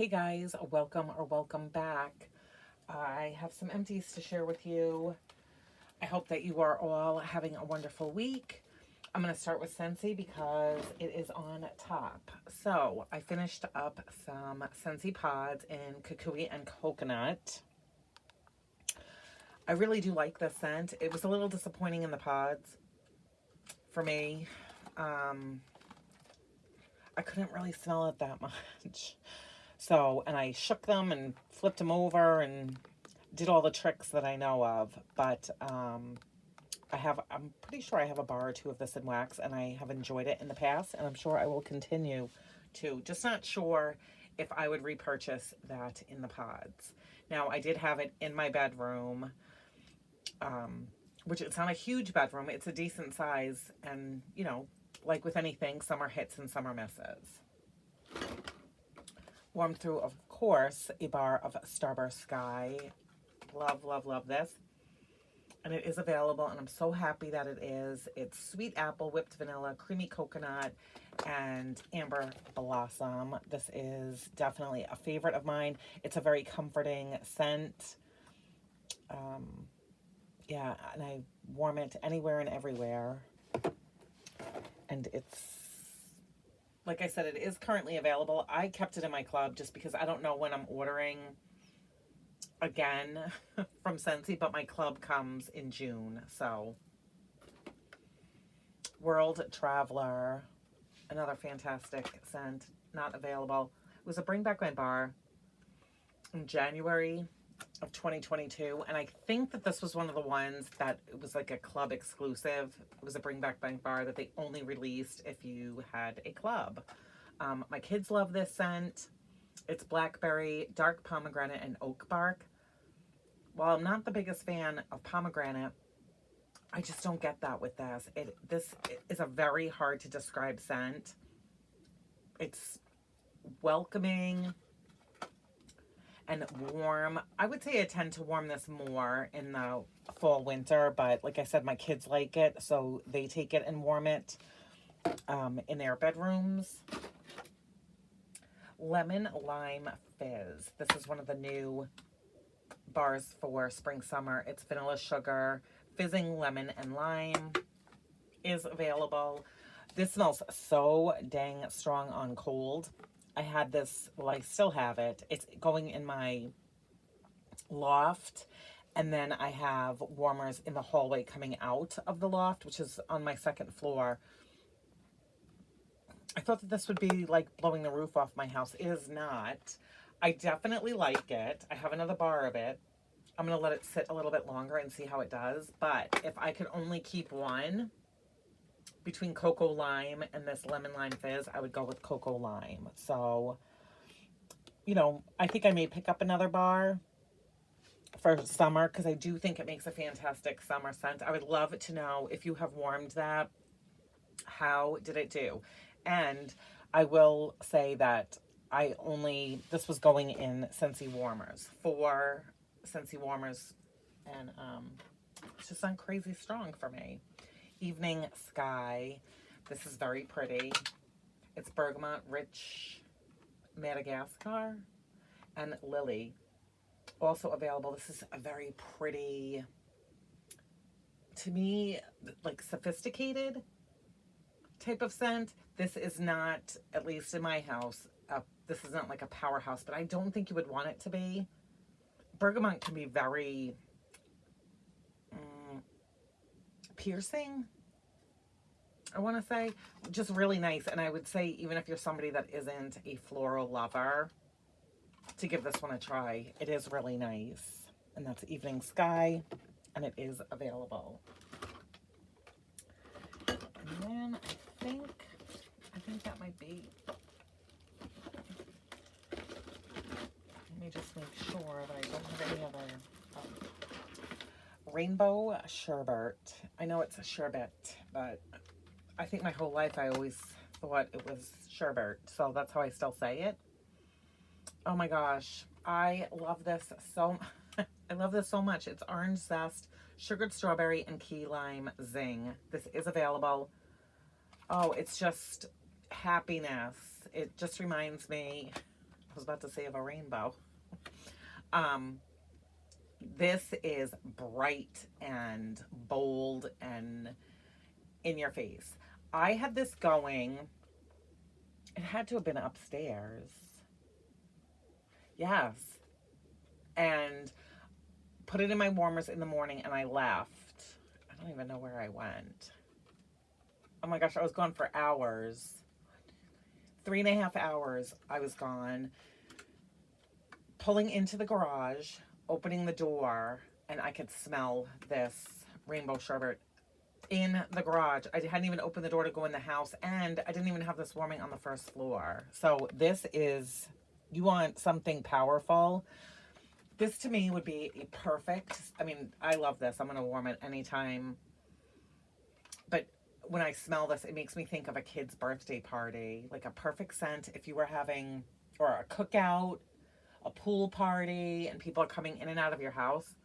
Hey guys, welcome back. I have some empties to share with you. I hope that you are all having a wonderful week. I'm going to start with Scentsy because it is on top. So I finished up some Scentsy pods in kukui and coconut. I really do like this scent. It was a little disappointing in the pods for me. I couldn't really smell it that much. So, and I shook them and flipped them over and did all the tricks that I know of. But I'm pretty sure I have a bar or two of this in wax, and I have enjoyed it in the past, and I'm sure I will continue to. Just not sure if I would repurchase that in the pods. Now, I did have it in my bedroom, which it's not a huge bedroom. It's a decent size, and, you know, like with anything, some are hits and some are misses. Warmed through, of course, a bar of Starburst Sky. Love, love, love this. And it is available, and I'm so happy that it is. It's sweet apple, whipped vanilla, creamy coconut, and amber blossom. This is definitely a favorite of mine. It's a very comforting scent. Yeah, and I warm it anywhere and everywhere. And it's, like I said, it is currently available. I kept it in my club just because I don't know when I'm ordering again from Scentsy, but my club comes in June. So, World Traveler, another fantastic scent, not available. It was a Bring Back My Bar in January of 2022, and I think that this was one of the ones that it was like a club exclusive. It was a Bring Back My Bar that they only released if you had a club. My kids love this scent. It's blackberry, dark pomegranate, and oak bark. While I'm not the biggest fan of pomegranate, I just don't get that with this. This is a very hard to describe scent. It's welcoming and warm. I would say I tend to warm this more in the fall, winter, but like I said, my kids like it, so they take it and warm it in their bedrooms. Lemon Lime Fizz. This is one of the new bars for spring summer. It's vanilla sugar, fizzing lemon and lime is available. This smells so dang strong on cold. I had this, well, I still have it. It's going in my loft, and then I have warmers in the hallway coming out of the loft, which is on my second floor. I thought that this would be like blowing the roof off my house. It is not. I definitely like it. I have another bar of it. I'm going to let it sit a little bit longer and see how it does. But if I could only keep one between Cocoa Lime and this Lemon Lime Fizz, I would go with Cocoa Lime. So, you know, I think I may pick up another bar for summer because I do think it makes a fantastic summer scent. I would love to know if you have warmed that. How did it do? And I will say that this was going in Scentsy warmers, 4 Scentsy warmers, and it's just not crazy strong for me. Evening Sky. This is very pretty. It's bergamot, rich Madagascar, and lily. Also available. This is a very pretty, to me, like sophisticated type of scent. This is not, at least in my house, this is not like a powerhouse, but I don't think you would want it to be. Bergamot can be very piercing, I want to say. Just really nice. And I would say, even if you're somebody that isn't a floral lover, to give this one a try. It is really nice. And that's Evening Sky, and it is available. And then I think that might be. Let me just make sure that I don't have any other. Rainbow Sherbet. I know it's a sherbet, but I think my whole life I always thought it was sherbet, so that's how I still say it. Oh my gosh, I love this so. I love this so much. It's orange zest, sugared strawberry, and key lime zing. This is available. Oh, it's just happiness. It just reminds me I was about to say of a rainbow. Um, this is bright and bold and in your face. I had this going, it had to have been upstairs. Yes. And put it in my warmers in the morning and I left. I don't even know where I went. Oh my gosh, I was gone for hours. 3.5 hours I was gone. Pulling into the garage, opening the door, and I could smell this rainbow sherbet in the garage. I hadn't even opened the door to go in the house, and I didn't even have this warming on the first floor. So this is, you want something powerful. This to me would be a perfect, I mean, I love this. I'm going to warm it anytime. But when I smell this, it makes me think of a kid's birthday party, like a perfect scent if you were having, or a cookout, a pool party, and people are coming in and out of your house.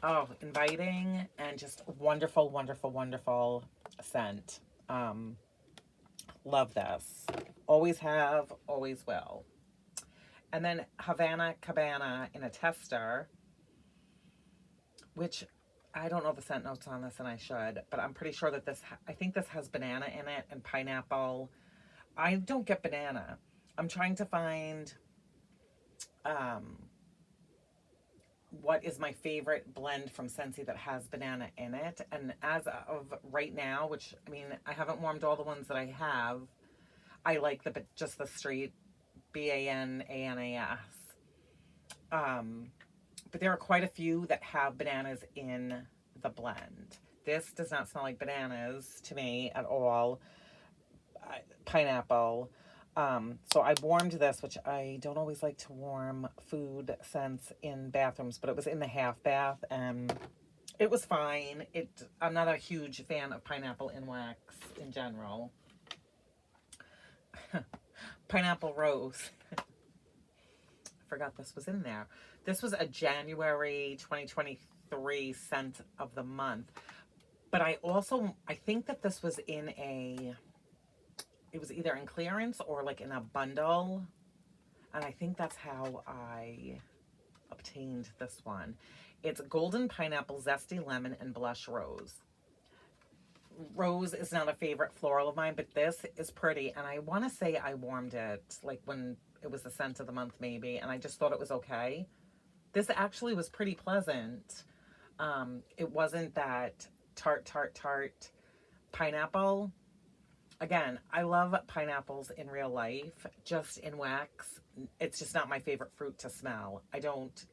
Oh, inviting and just wonderful, wonderful, wonderful scent. Love this. Always have, always will. And then Havana Cabana in a tester, which I don't know the scent notes on this and I should, but I'm pretty sure that this, I think this has banana in it and pineapple. I don't get banana. I'm trying to find what is my favorite blend from Scentsy that has banana in it. And as of right now, which, I mean, I haven't warmed all the ones that I have, I like just the straight Bananas. But there are quite a few that have bananas in the blend. This does not smell like bananas to me at all. Pineapple. So I warmed this, which I don't always like to warm food scents in bathrooms, but it was in the half bath and it was fine. I'm not a huge fan of pineapple in wax in general. Pineapple rose. I forgot this was in there. This was a January 2023 scent of the month. But I think that this was in it was either in clearance or like in a bundle. And I think that's how I obtained this one. It's golden pineapple, zesty lemon, and blush rose. Rose is not a favorite floral of mine, but this is pretty. And I want to say I warmed it like when it was the scent of the month maybe. And I just thought it was okay. This actually was pretty pleasant. It wasn't that tart pineapple. Again, I love pineapples in real life, just in wax. It's just not my favorite fruit to smell. I don't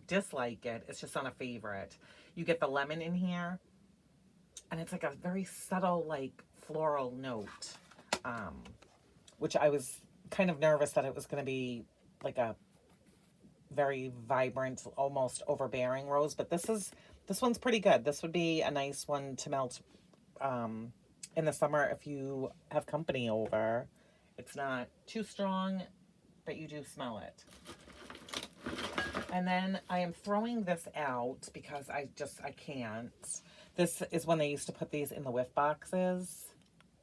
dislike it. It's just not a favorite. You get the lemon in here, and it's like a very subtle, like, floral note, which I was kind of nervous that it was going to be like a very vibrant, almost overbearing rose, but this one's pretty good. This would be a nice one to melt in the summer if you have company over. It's not too strong, but you do smell it. And then I am throwing this out because I can't. This is when they used to put these in the whiff boxes,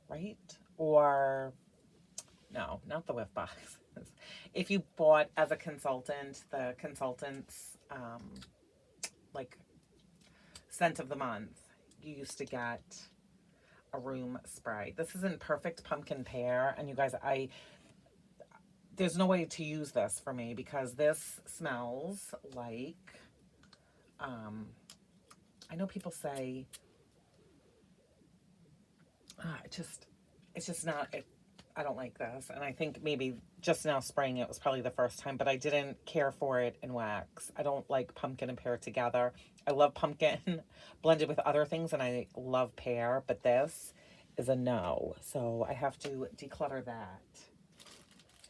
right? Or, no, not the whiff boxes. If you bought as a consultant, the consultant's, like, scent of the month, you used to get a room spray. This is in perfect pumpkin pear, and you guys, there's no way to use this for me because this smells like, I know people say, it's just not, I don't like this. And I think maybe just now spraying it was probably the first time, but I didn't care for it in wax. I don't like pumpkin and pear together. I love pumpkin blended with other things, and I love pear, but this is a no. So I have to declutter that.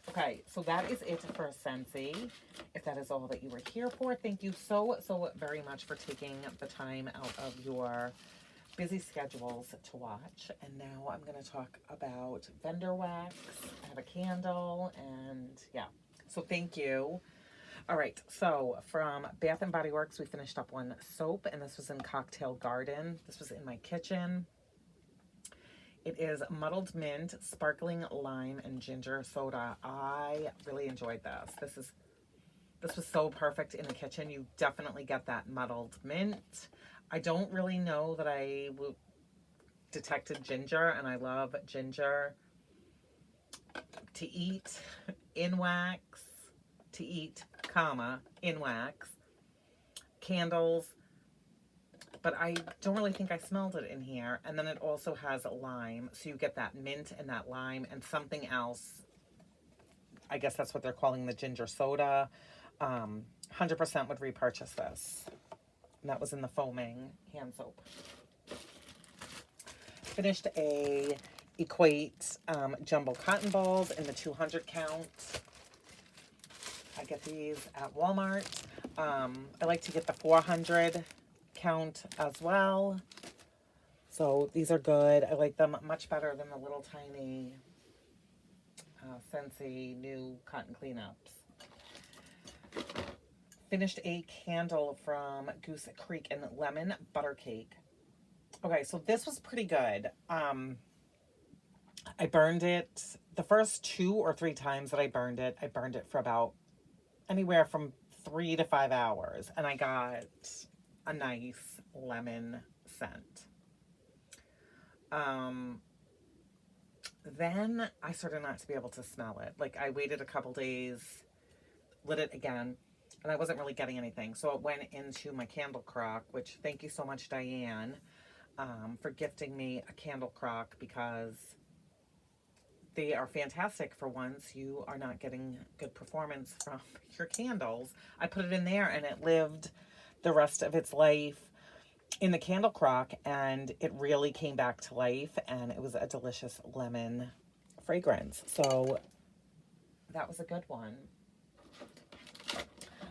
Okay, so that is it for Scentsy. If that is all that you were here for, thank you so very much for taking the time out of your busy schedules to watch. And now I'm going to talk about vendor wax. I have a candle, and yeah, so thank you. All right, so from Bath and Body Works, we finished up one soap, and this was in Cocktail Garden. This was in my kitchen. It is muddled mint, sparkling lime, and ginger soda. I really enjoyed this. This was so perfect in the kitchen. You definitely get that muddled mint. I don't really know that I detected ginger, and I love ginger to eat in wax, to eat, comma, in wax, candles, but I don't really think I smelled it in here. And then it also has lime, so you get that mint and that lime and something else. I guess that's what they're calling the ginger soda. 100% would repurchase this. And that was in the foaming hand soap. Finished a Equate jumbo cotton balls in the 200 count. I get these at Walmart. I like to get the 400 count as well. So these are good. I like them much better than the little tiny Scentsy new cotton cleanups. Finished a candle from Goose Creek and lemon butter cake. Okay, so this was pretty good. I burned it the first 2 or 3 times that I burned it for about anywhere from 3 to 5 hours, and I got a nice lemon scent. Then I started not to be able to smell it. Like, I waited a couple days, lit it again, and I wasn't really getting anything. So it went into my candle crock, which thank you so much, Diane, for gifting me a candle crock, because they are fantastic for once you are not getting good performance from your candles. I put it in there and it lived the rest of its life in the candle crock, and it really came back to life, and it was a delicious lemon fragrance. So that was a good one.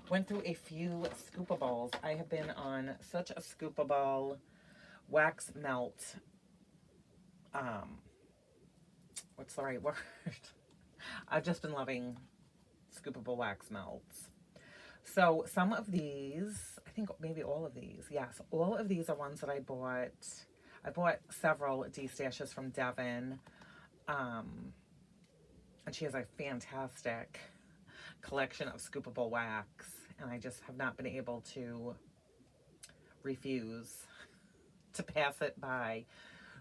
Went through a few Scoopables. I have been on such a Scoopable wax melt. What's the right word? I've just been loving Scoopable wax melts. So some of these, I think maybe all of these, yes, all of these are ones that I bought. I bought several D-stashes from Devon. And she has a fantastic collection of Scoopable wax, and I just have not been able to refuse to pass it by.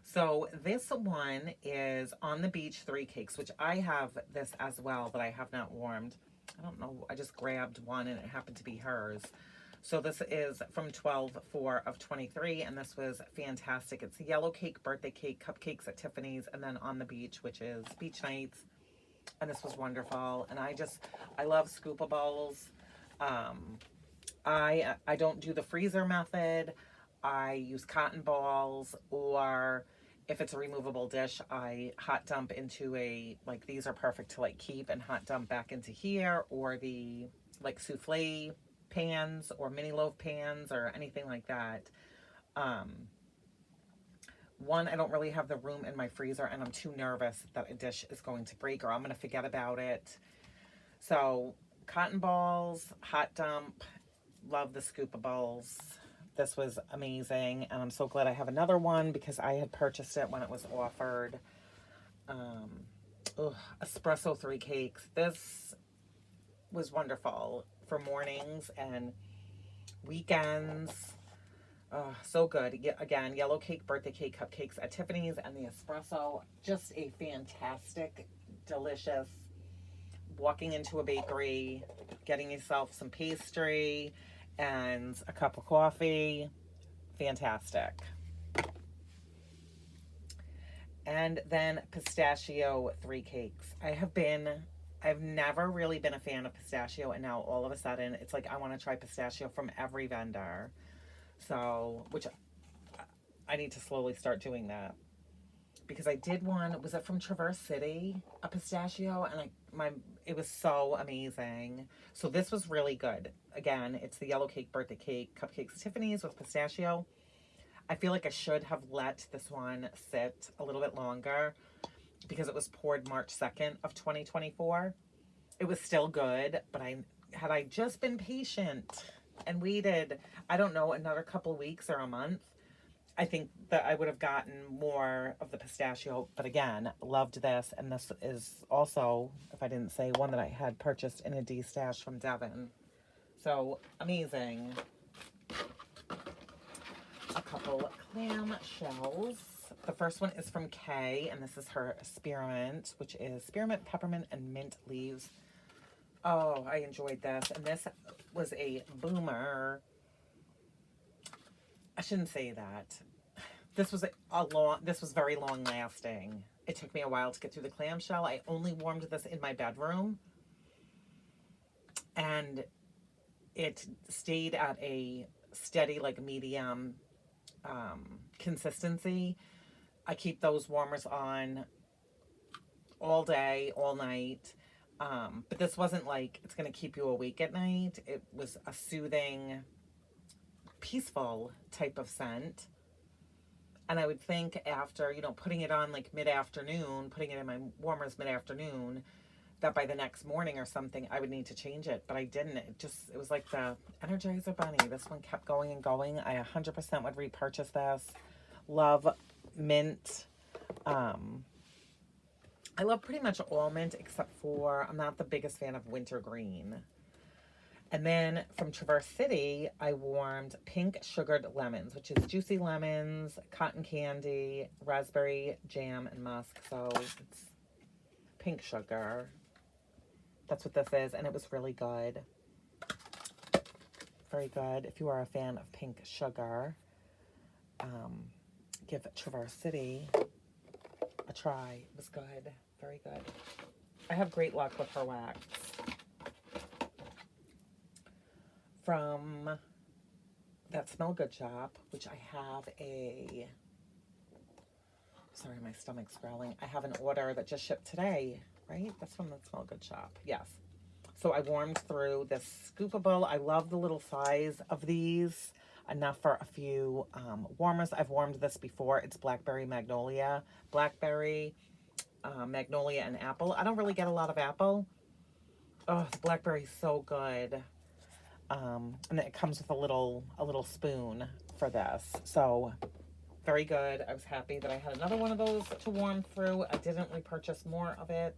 So this one is On the Beach 3 Cakes, which I have this as well, but I have not warmed. I don't know, I just grabbed one and it happened to be hers. So this is from 12/4 of 23, and this was fantastic. It's yellow cake, birthday cake, cupcakes at Tiffany's, and then On the Beach, which is beach nights. And this was wonderful. And I love Scoopables. I don't do the freezer method. I use cotton balls, or if it's a removable dish, I hot dump into like these are perfect to like keep and hot dump back into here, or the like souffle pans or mini loaf pans or anything like that. One, I don't really have the room in my freezer, and I'm too nervous that a dish is going to break or I'm going to forget about it. So cotton balls, hot dump, love the Scoopables. This was amazing, and I'm so glad I have another one because I had purchased it when it was offered. Espresso 3 cakes. This was wonderful for mornings and weekends. So good. Again, yellow cake, birthday cake, cupcakes at Tiffany's, and the espresso. Just a fantastic, delicious, walking into a bakery, getting yourself some pastry and a cup of coffee. Fantastic. And then pistachio 3 cakes. I've never really been a fan of pistachio, and now all of a sudden it's like I want to try pistachio from every vendor. So, which I need to slowly start doing that, because I did one, was it from Traverse City, a pistachio, and it was so amazing. So this was really good. Again, it's the yellow cake, birthday cake, cupcakes Tiffany's with pistachio. I feel like I should have let this one sit a little bit longer because it was poured March 2nd of 2024. It was still good, but had I just been patient and waited, I don't know, another couple weeks or a month, I think that I would have gotten more of the pistachio, but again, loved this. And this is also, if I didn't say, one that I had purchased in a D-stash from Devon. So amazing. A couple clam shells. The first one is from Kay, and this is her spearmint, which is spearmint, peppermint, and mint leaves. Oh, I enjoyed this. And this was a boomer. I shouldn't say that. This was this was very long lasting. It took me a while to get through the clamshell. I only warmed this in my bedroom, and it stayed at a steady, like medium consistency. I keep those warmers on all day, all night. But this wasn't like it's going to keep you awake at night. It was a soothing, peaceful type of scent. And I would think after, you know, putting it on like mid-afternoon, putting it in my warmers mid-afternoon, that by the next morning or something, I would need to change it. But I didn't. It was like the Energizer Bunny. This one kept going and going. I 100% would repurchase this. Love mint. I love pretty much all mint except for I'm not the biggest fan of wintergreen. And then from Traverse City, I warmed pink sugared lemons, which is juicy lemons, cotton candy, raspberry jam, and musk. So it's pink sugar. That's what this is, and it was really good. Very good. If you are a fan of pink sugar, give Traverse City a try. It was good. Very good. I have great luck with her wax. From that Smell Good shop, which I have a... Sorry, my stomach's growling. I have an order that just shipped today, right? That's from the Smell Good shop. Yes. So I warmed through this Scoopable. I love the little size of these. Enough for a few warmers. I've warmed this before. It's Blackberry Magnolia. Blackberry, Magnolia, and apple. I don't really get a lot of apple. Oh, the blackberry's so good. And it comes with a little spoon for this. So very good. I was happy that I had another one of those to warm through. I didn't repurchase more of it.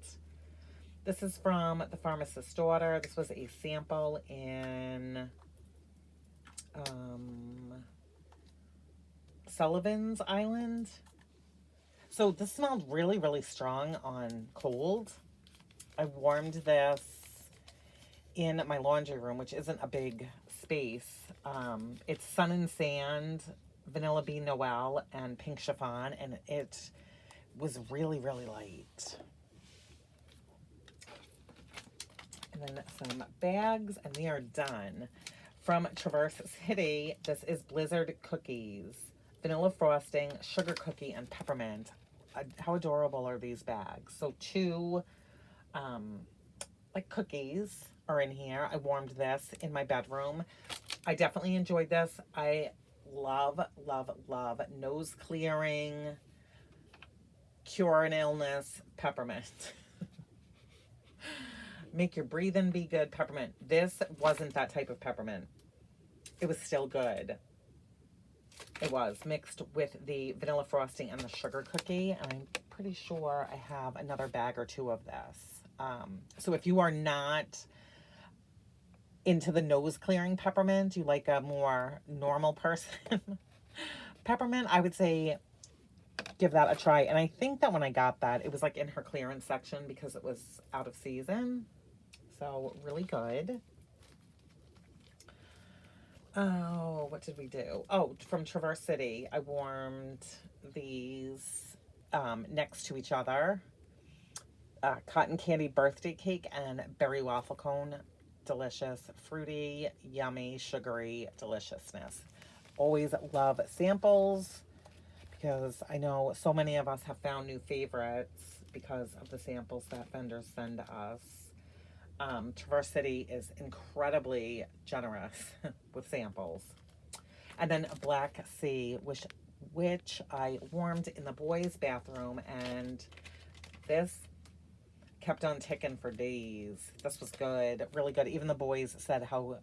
This is from the Pharmacist's Daughter. This was a sample in Sullivan's Island. So this smelled really, really strong on cold. I warmed this in my laundry room, which isn't a big space. It's Sun and Sand, Vanilla Bean Noel, and Pink Chiffon, and it was really, really light. And then some bags, and we are done. From Traverse City, this is Blizzard Cookies. Vanilla frosting, sugar cookie, and peppermint. How adorable are these bags? So two, like cookies are in here. I warmed this in my bedroom. I definitely enjoyed this. I love, love, love nose clearing, cure an illness, peppermint. Make your breathing be good, peppermint. This wasn't that type of peppermint. It was still good. It was mixed with the vanilla frosting and the sugar cookie. And I'm pretty sure I have another bag or two of this. So if you are not into the nose clearing peppermint, you like a more normal person peppermint, I would say give that a try. And I think that when I got that, it was like in her clearance section because it was out of season. So really good. Oh, what did we do? Oh, from Traverse City, I warmed these next to each other. Cotton candy birthday cake and berry waffle cone. Delicious, fruity, yummy, sugary deliciousness. Always love samples because I know so many of us have found new favorites because of the samples that vendors send us. Traverse City is incredibly generous with samples. And then Black Sea, which I warmed in the boys' bathroom, and this kept on ticking for days. This was good, really good. Even the boys said how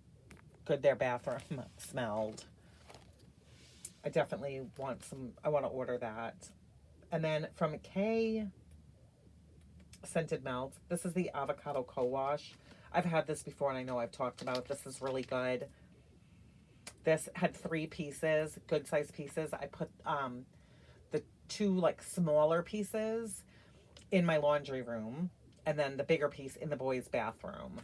good their bathroom smelled. I definitely want some, I want to order that. And then from K Scented Melts, this is the Avocado Co-Wash. I've had this before and I know I've talked about it. This is really good. This had 3 pieces, good size pieces. I put the 2 like smaller pieces in my laundry room and then the bigger piece in the boys' bathroom.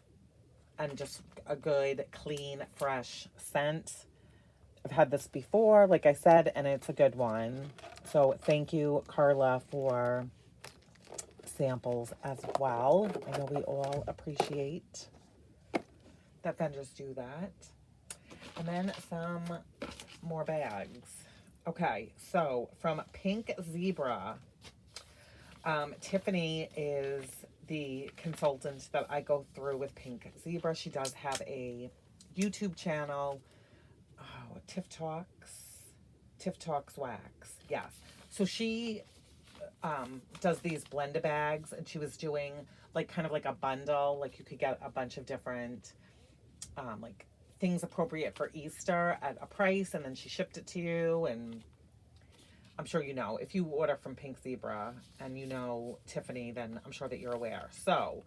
And just a good, clean, fresh scent. I've had this before, like I said, and it's a good one. So thank you, Carla, for samples as well. I know we all appreciate that vendors do that. And then some more bags. Okay, so from Pink Zebra, Tiffany is the consultant that I go through with Pink Zebra. She does have a YouTube channel. Oh, Tiff Talks Wax. Yes. So she does these blender bags, and she was doing like kind of like a bundle. Like you could get a bunch of different like things appropriate for Easter at a price, and then she shipped it to you. And I'm sure you know, if you order from Pink Zebra and you know Tiffany, then I'm sure that you're aware. So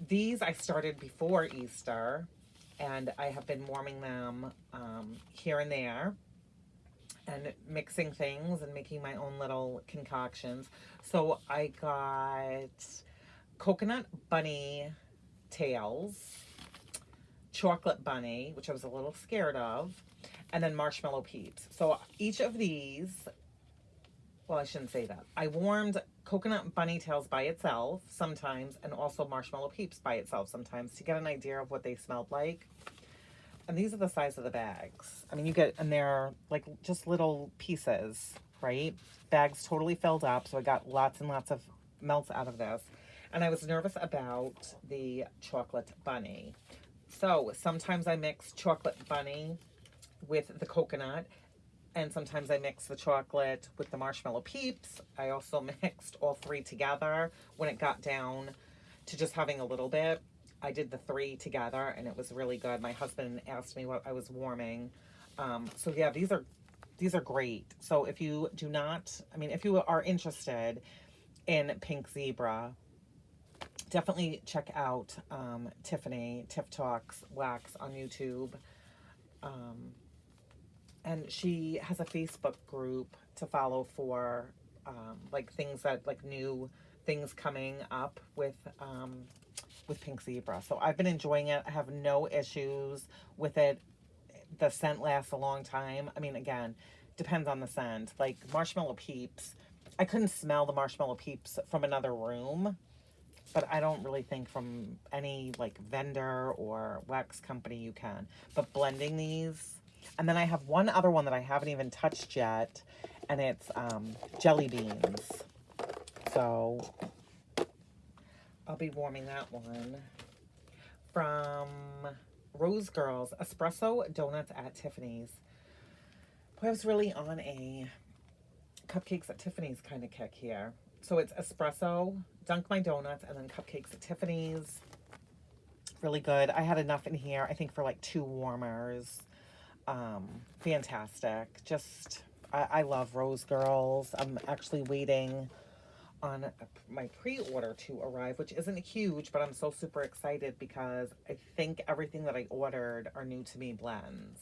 these I started before Easter, and I have been warming them here and there and mixing things and making my own little concoctions. So I got coconut bunny tails, chocolate bunny, which I was a little scared of, and then marshmallow peeps. So each of these, well, I shouldn't say that. I warmed coconut bunny tails by itself sometimes, and also marshmallow peeps by itself sometimes, to get an idea of what they smelled like. And these are the size of the bags. I mean, you get, and they're like just little pieces, right? Bags totally filled up. So I got lots and lots of melts out of this. And I was nervous about the chocolate bunny. So sometimes I mix chocolate bunny with the coconut, and sometimes I mix the chocolate with the marshmallow peeps. I also mixed all 3 together when it got down to just having a little bit. I did the 3 together, and it was really good. My husband asked me what I was warming. So yeah, these are great. So if you do not, I mean, if you are interested in Pink Zebra, definitely check out Tiffany, Tiff Talks Wax on YouTube. And she has a Facebook group to follow for like things that, like new things coming up with Pink Zebra. So I've been enjoying it. I have no issues with it. The scent lasts a long time. I mean, again, depends on the scent. Like marshmallow peeps, I couldn't smell the marshmallow peeps from another room, but I don't really think from any like vendor or wax company you can. But blending these, and then I have one other one that I haven't even touched yet, and it's jelly beans. So I'll be warming that one. From Rose Girls, Espresso Donuts at Tiffany's. Boy, I was really on a cupcakes at Tiffany's kind of kick here. So it's espresso, dunk my donuts, and then cupcakes at Tiffany's. Really good. I had enough in here, I think, for like 2 warmers. Fantastic. Just, I love Rose Girls. I'm actually waiting on my pre-order to arrive, which isn't huge, but I'm so super excited because I think everything that I ordered are new to me blends.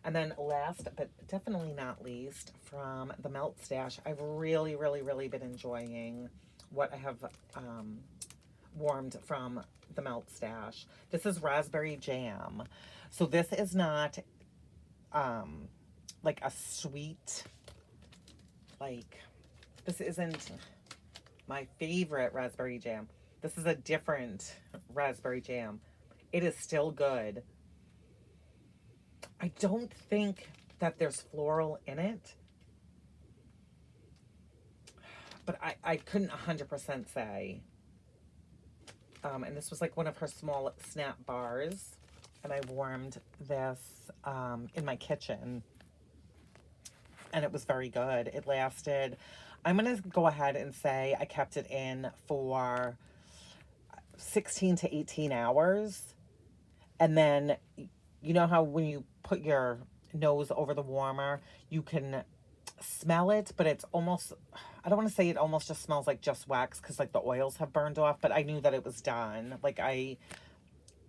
And then last, but definitely not least, from the Melt Stash, I've really, really, really been enjoying what I have warmed from the Melt Stash. This is raspberry jam. So this is not like a sweet, like, this isn't my favorite raspberry jam. This is a different raspberry jam. It is still good. I don't think that there's floral in it, but I couldn't 100% say. And this was like one of her small snap bars, and I warmed this in my kitchen, and it was very good. It lasted, I'm going to go ahead and say I kept it in for 16 to 18 hours. And then, you know how when you put your nose over the warmer. You can smell it, but it's almost, I don't want to say it almost just smells like just wax because like the oils have burned off, but I knew that it was done. Like I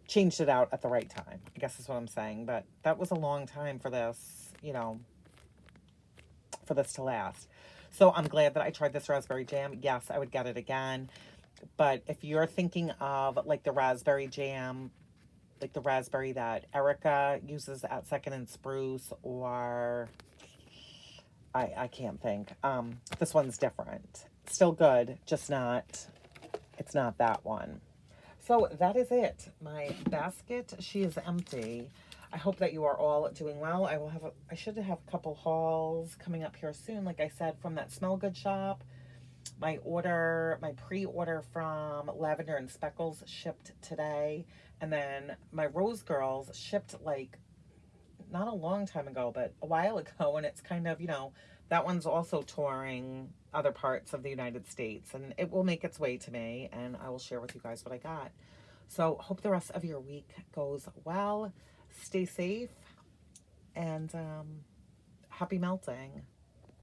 changed it out at the right time, I guess is what I'm saying. But that was a long time for this, you know, for this to last. So I'm glad that I tried this raspberry jam. Yes, I would get it again. But if you're thinking of like the raspberry jam, like the raspberry that Erica uses at Second and Spruce, or I can't think. This one's different. Still good, just not, it's not that one. So that is it. My basket, she is empty. I hope that you are all doing well. I should have a couple hauls coming up here soon. Like I said, from that Smell Good shop. My pre-order from Lavender and Speckles shipped today. And then my Rose Girls shipped like, not a long time ago, but a while ago. And it's kind of, you know, that one's also touring other parts of the United States. And it will make its way to me. And I will share with you guys what I got. So hope the rest of your week goes well. Stay safe. And happy melting.